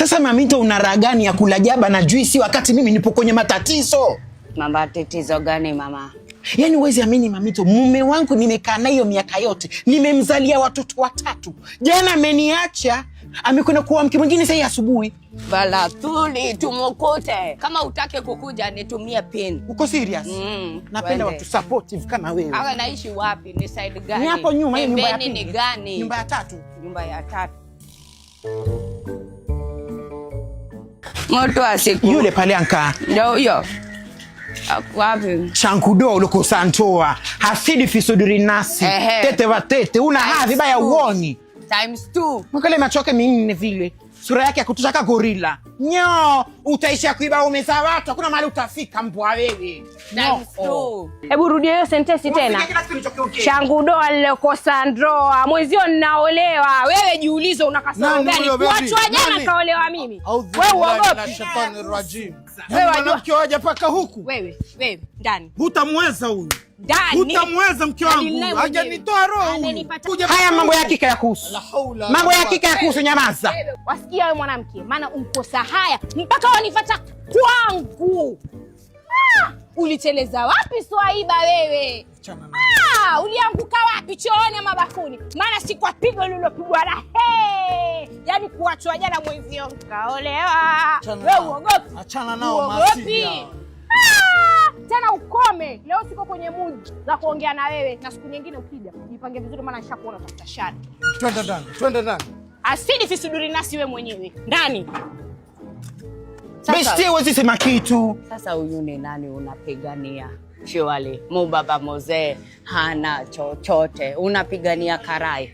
Sasa Mamito, una raha gani ya kula jaba na juisi wakati mimi nipo kwenye matatizo? Matatizo gani mama? Yaani huwezi amini Mamito, mume wangu nimekaa naye hiyo miaka yote, nimemzalia watoto 3. Jana ameniacha, amekwenda kuoa mke mwingine sasa asubuhi. Bala tuli tumukute. Kama utake kukuja nitumie pin. Uko serious? Napenda watu supportive kama wewe. Aga naishi wapi? Ni side gani? Ni hapo nyuma, hiyo nyumba ya pili. Ni gani? Nyumba ya 3. Nyumba ya 3. Moto asiku. Yule pale anka. Ndio huyo. Wapi? Chankudo loko santoa. Hasidi fisuduri nasi. Tete watete. Una hadhi baya uoni. ×2. Mkale macho yake minne vile. Sura yake ya kutushaka gorilla. Nyo, utaisha kuiba umeza watu. Hakuna mahali utafika mbwa wewe. ×2. Hebu rudia hiyo sentensi tena. Changudoa lilokosa ndoa. Mwenzio ninaolewa. Wewe jiulize una kasoro gani? Kuachwa jana kaolewa mimi. Wewe uogopi? Wewe mwanamke waje paka huku. Wewe, ndani. Hutamweza huyu. Ndani. Hutamweza mke wangu. Hajanitoa roho. Haya mambo ya kika ya kuhusu. Mambo ya kika ya kuhusu, nyamaza. Wasikia wewe mwanamke, maana umkosa haya mpaka wanifuata kwangu. Uliteleza wapi Swaiba wewe? Ulianguka wapi, chooni ama bafuni? Maana si kwa pigo lililopigwa na yaani kuachwa jana mwenzio kaolewa. Wewe uogopi? Achana nao masi. Tena ukome. Leo siko kwenye mood za kuongea na wewe, na siku nyingine ukija nipange vizuri, maana nishakuona tafuta shari. Twende ndani. Asidi fisuduri nasi wewe mwenyewe. Ndani. Bestie wezi sema kitu. Sasa huyu ni nani unapigania? Shiwali, Mubaba Mzee hana chochote. Unapigania karai.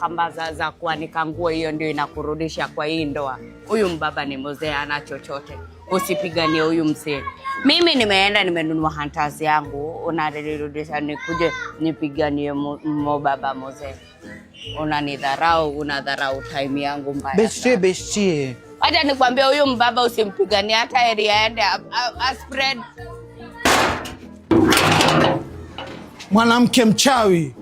Kambaza za kuanika nguo, hiyo ndio inakurudisha kwa hii ndoa. Huyu mbaba ni mzee, hana chochote. Usipiganie huyu mzee. Mimi nimeenda nimenunua hantazi yangu, unarudisha nikuje nipiganie Mubaba Mzee. Unanidharau, unadharau time yangu mbaya. Bestie. Hata nikwambia huyu mbaba usimpiganie, hata area ende spread. Mwanamke mchawi.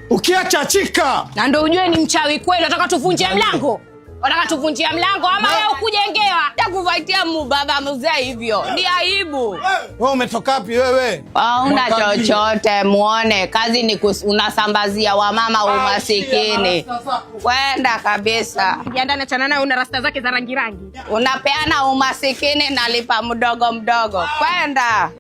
Ukiacha chika. Na ndio ujue ni mchawi kweli. Unataka tuvunjie mlango? Unataka tuvunjie mlango ama wewe ukujengewa? Takuvaitia Mubaba Mzee hivyo. Ni aibu. Wewe umetoka wapi wewe? Una chochote muone. Kazi ni unasambazia wamama umasikini. Kwenda kabisa. Jiandane chana naye, una rasta zake za rangi. Unapeana umasikini, nalipa mdogo. Kwenda.